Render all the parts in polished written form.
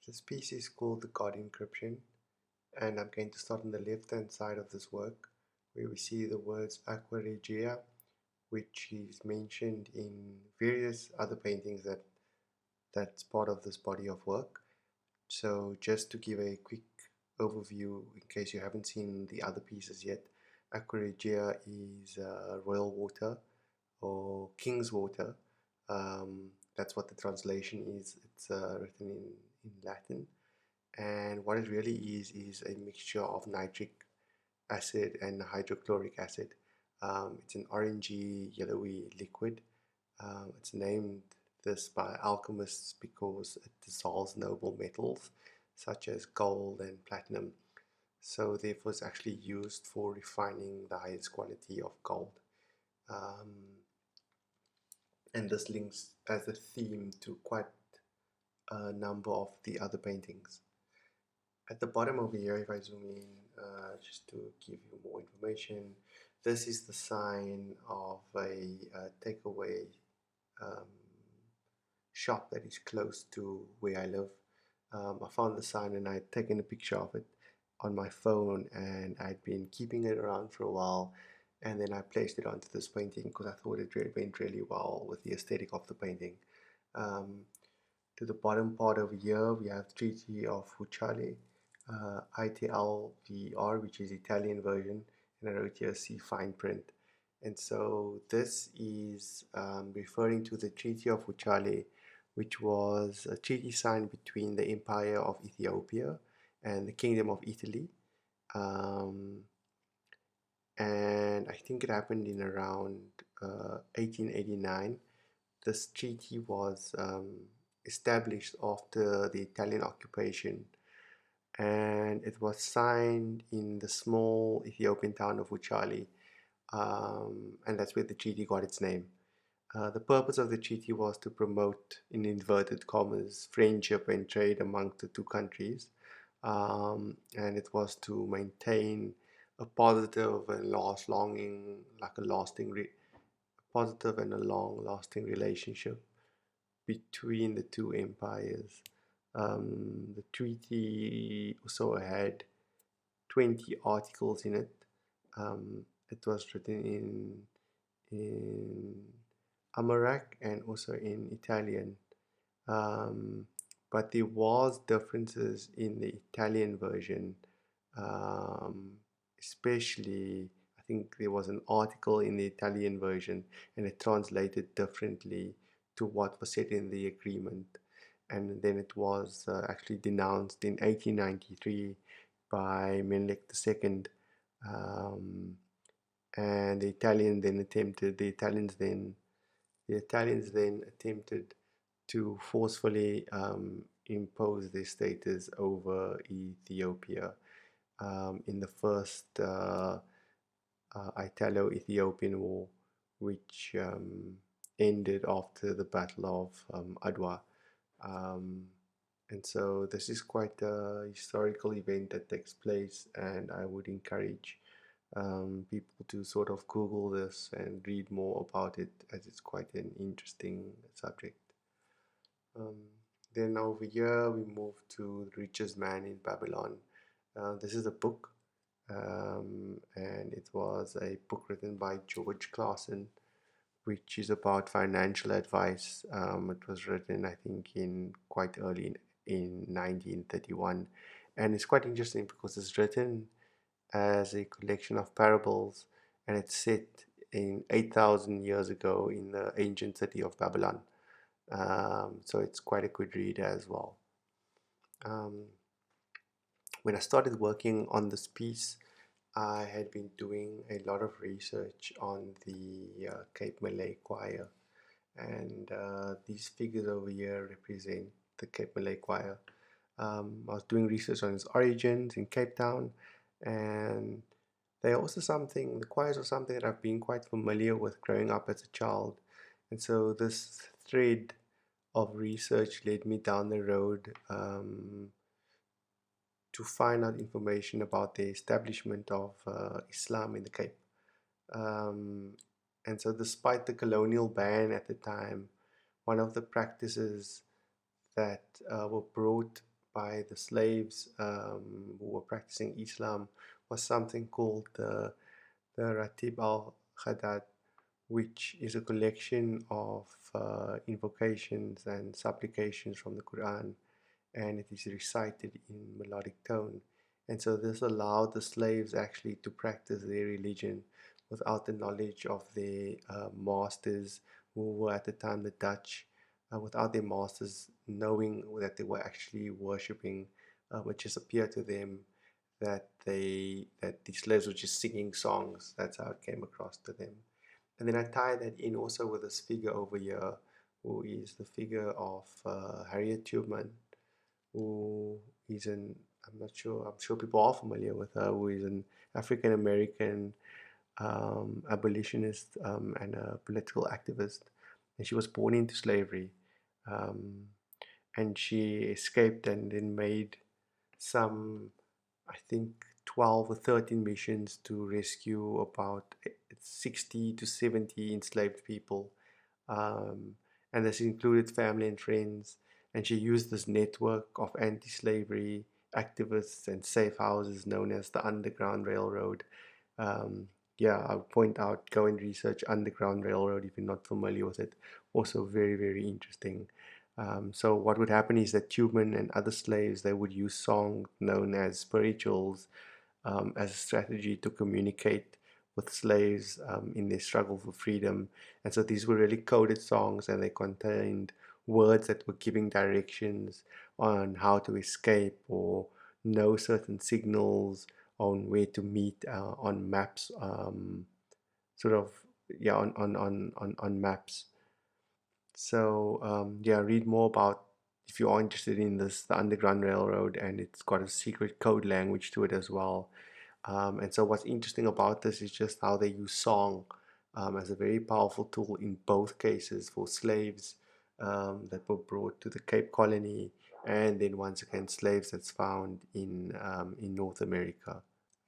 This piece is called the God Encryption, and I'm going to start on the left hand side of this work where we see the words Aqua Regia, which is mentioned in various other paintings that's part of this body of work. So just to give a quick overview in case you haven't seen the other pieces yet, Aqua Regia is royal water or king's water. That's what the translation is. It's written in Latin. And what it really is a mixture of nitric acid and hydrochloric acid. It's an orangey, yellowy liquid. It's named this by alchemists because it dissolves noble metals such as gold and platinum. So therefore it's actually used for refining the highest quality of gold. And this links as a theme to quite a number of the other paintings. At the bottom over here, if I zoom in, just to give you more information, this is the sign of a takeaway um, shop that is close to where I live. I found the sign and I'd taken a picture of it on my phone, and I'd been keeping it around for a while, and then I placed it onto this painting because I thought it went really well with the aesthetic of the painting. Um, to the bottom part over here, we have Treaty of Fucale, ITLVR, which is Italian version, and I wrote here see fine print. And so this is referring to the Treaty of Fucale, which was a treaty signed between the Empire of Ethiopia and the Kingdom of Italy. Um, and I think it happened in around 1889. This treaty was established after the Italian occupation, and it was signed in the small Ethiopian town of Wuchali, and that's where the treaty got its name. The purpose of the treaty was to promote, in inverted commas, friendship and trade amongst the two countries, and it was to maintain a positive and positive and a long-lasting relationship between the two empires. The treaty also had 20 articles in it. It was written in Amharic and also in Italian. Um, but there was differences in the Italian version, um, especially I think there was an article in the Italian version and it translated differently to what was said in the agreement. And then it was actually denounced in 1893 by Menelik II. Um, and the Italians then attempted to forcefully impose their status over Ethiopia in the first Italo-Ethiopian War, which ended after the Battle of Adwa. Um, and so this is quite a historical event that takes place, and I would encourage people to sort of Google this and read more about it, as it's quite an interesting subject. Um, then over here we move to The Richest Man in Babylon. This is a book, and it was a book written by George Clason, which is about financial advice. It was written, I think, in quite early in 1931, and it's quite interesting because it's written as a collection of parables, and it's set in 8,000 years ago in the ancient city of Babylon. So it's quite a good read as well. Um, when I started working on this piece, I had been doing a lot of research on the Cape Malay Choir, and these figures over here represent the Cape Malay Choir. I was doing research on its origins in Cape Town, and the choirs are something that I've been quite familiar with growing up as a child. And so this thread of research led me down the road to find out information about the establishment of Islam in the Cape. Um, and so despite the colonial ban at the time, one of the practices that were brought by the slaves who were practicing Islam was something called the Ratib al-Khadat, which is a collection of invocations and supplications from the Quran, and it is recited in melodic tone. And so this allowed the slaves actually to practice their religion without the knowledge of their masters, who were at the time the Dutch, without their masters knowing that they were actually worshipping. It just appeared to them that the slaves were just singing songs. That's how it came across to them. And then I tie that in also with this figure over here, who is the figure of Harriet Tubman, who is an, I'm sure people are familiar with her, who is an African American abolitionist and a political activist. And she was born into slavery. Um, and she escaped and then made some, I think, 12 or 13 missions to rescue about 60 to 70 enslaved people. Um, and this included family and friends. And she used this network of anti slavery activists and safe houses known as the Underground Railroad. Um, yeah, I would point out, go and research Underground Railroad if you're not familiar with it. Also, very, very interesting. So what would happen is that Tubman and other slaves, they would use songs known as spirituals as a strategy to communicate with slaves in their struggle for freedom. And so these were really coded songs, and they contained words that were giving directions on how to escape or know certain signals on where to meet on maps, sort of, yeah, on maps. So yeah, read more about, if you are interested in this, the Underground Railroad, and it's got a secret code language to it as well. And so what's interesting about this is just how they use song as a very powerful tool in both cases for slaves that were brought to the Cape Colony, and then once again slaves that's found in North America.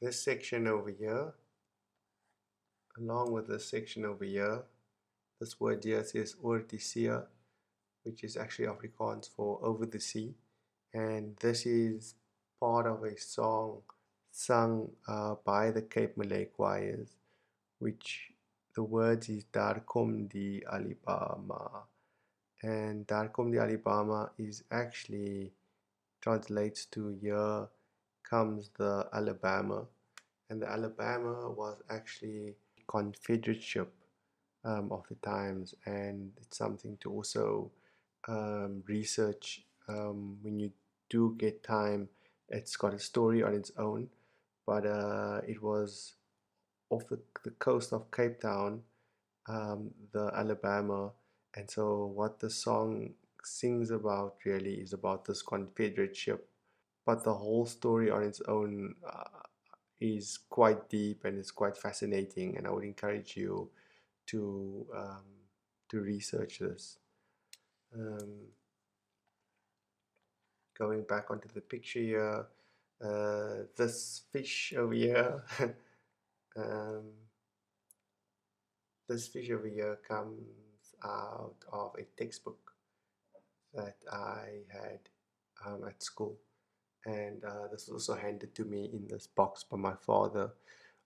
This section over here, along with this section over here, this word here says Oortisia, which is actually Afrikaans for over the sea. And this is part of a song sung by the Cape Malay choirs, which the words is Daar kom die Alabama. And Daar kom die Alabama is actually translates to here comes the Alabama. And the Alabama was actually Confederate ship of the times, and it's something to also research when you do get time. It's got a story on its own, but it was off the coast of Cape Town, the Alabama, and so what the song sings about really is about this Confederate ship, but the whole story on its own is quite deep and it's quite fascinating, and I would encourage you to um, to research this. Um, Going back onto the picture here, this fish over here, um, this fish over here comes out of a textbook that I had at school, and this was also handed to me in this box by my father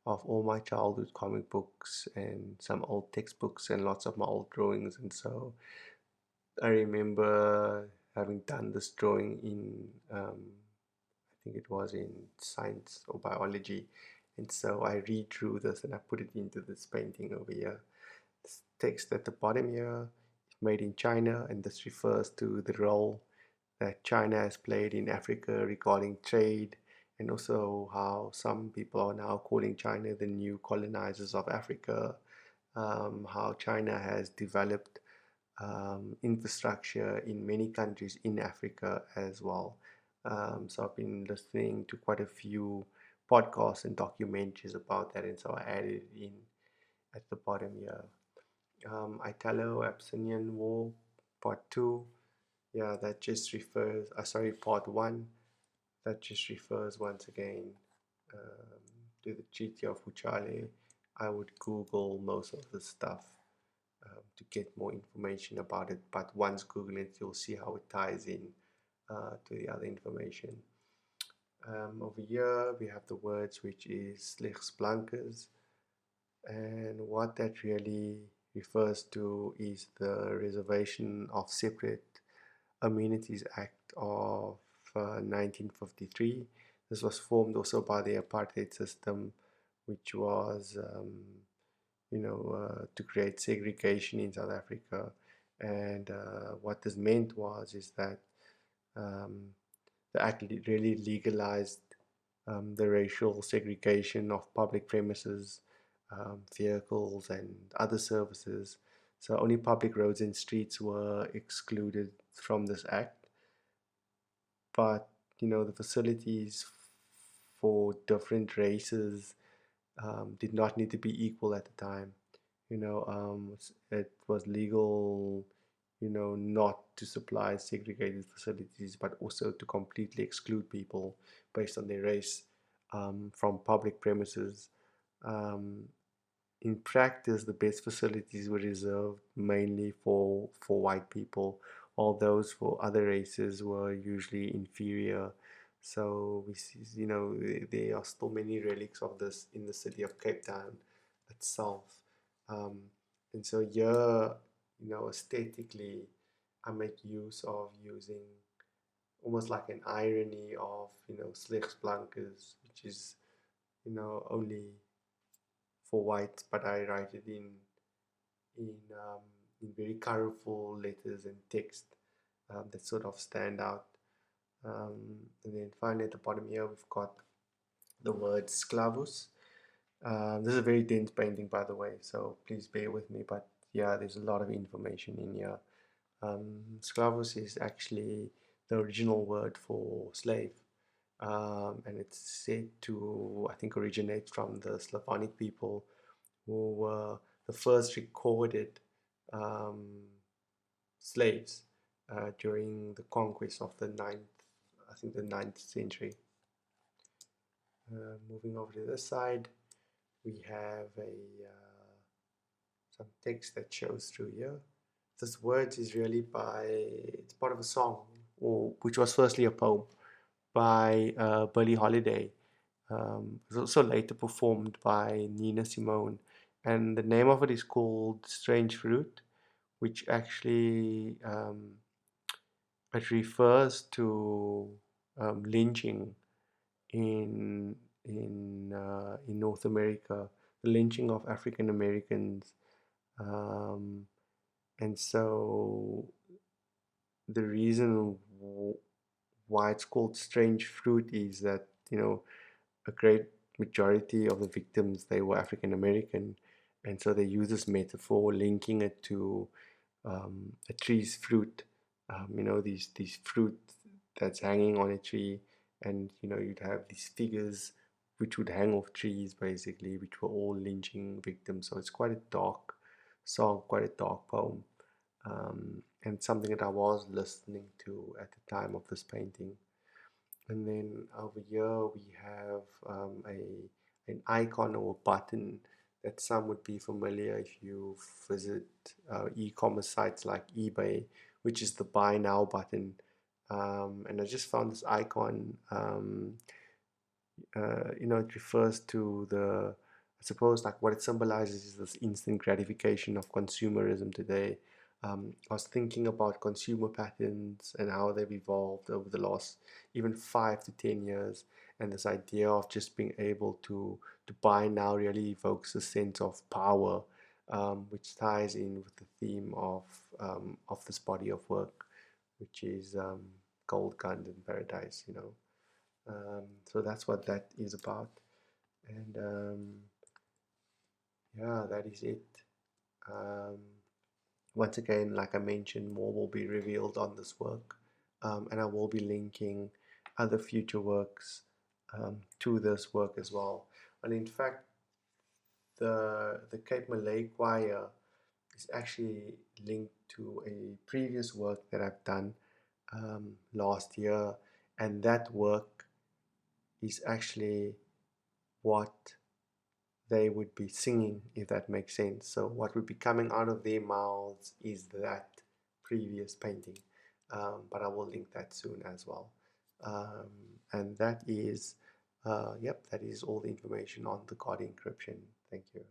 of all my childhood comic books and some old textbooks and lots of my old drawings. And so I remember having done this drawing in, I think it was in science or biology. And so I redrew this and I put it into this painting over here. This text at the bottom here is made in China, and this refers to the role that China has played in Africa regarding trade, and also how some people are now calling China the new colonizers of Africa, how China has developed infrastructure in many countries in Africa as well. So I've been listening to quite a few podcasts and documentaries about that, and so I added it in at the bottom here. Italo-Abyssinian War, Part 2. Yeah, that just refers, sorry, Part 1. That just refers once again to the Treaty of Uchale. I would Google most of the stuff to get more information about it. But once Google it, you'll see how it ties in to the other information. Over here we have the words which is slechts blankes, and what that really refers to is the Reservation of Separate Amenities Act of 1953. This was formed also by the apartheid system, which was, to create segregation in South Africa. And what this meant was is that um, the act really legalized the racial segregation of public premises, vehicles, and other services. So only public roads and streets were excluded from this act, but the facilities for different races did not need to be equal at the time. It was legal, not to supply segregated facilities, but also to completely exclude people based on their race from public premises. Um, in practice, the best facilities were reserved mainly for white people, while those for other races were usually inferior. So we see, there are still many relics of this in the city of Cape Town itself. Um, and so here, aesthetically, I make use of using almost like an irony of, slechts blankes, which is, only for whites, but I write it in um, in very colorful letters and text that sort of stand out. And then finally at the bottom here we've got the word sclavus. This is a very dense painting, by the way, so please bear with me. But yeah, there's a lot of information in here. Sclavus is actually the original word for slave, and it's said to, I think, originate from the Slavonic people who were the first recorded um, slaves during the conquest of the ninth century. Moving over to this side, we have some text that shows through here. This words is really it's part of a song, which was firstly a poem by Billie Holiday. It was also later performed by Nina Simone, and the name of it is called Strange Fruit, which actually it refers to lynching in in North America, the lynching of African Americans, um, and so the reason why it's called strange fruit is that a great majority of the victims, they were African American, and so they use this metaphor linking it to a tree's fruit. These fruit that's hanging on a tree, and you'd have these figures which would hang off trees basically, which were all lynching victims. So it's quite a dark song, quite a dark poem, and something that I was listening to at the time of this painting. And then over here we have an icon or a button that some would be familiar if you visit e-commerce sites like eBay, which is the buy now button. And I just found this icon. It refers to I suppose, like what it symbolizes is this instant gratification of consumerism today. I was thinking about consumer patterns and how they've evolved over the last even 5 to 10 years, and this idea of just being able to buy now really evokes a sense of power, which ties in with the theme of this body of work, which is gold, guns, and paradise. So that's what that is about, and yeah, that is it. Um, Once again, like I mentioned, more will be revealed on this work, and I will be linking other future works to this work as well. And in fact, the Cape Malay Choir is actually linked to a previous work that I've done last year, and that work is actually what they would be singing, if that makes sense. So what would be coming out of their mouths is that previous painting. but I will link that soon as well. Um, and that is, yep, that is all the information on the God encryption. Thank you.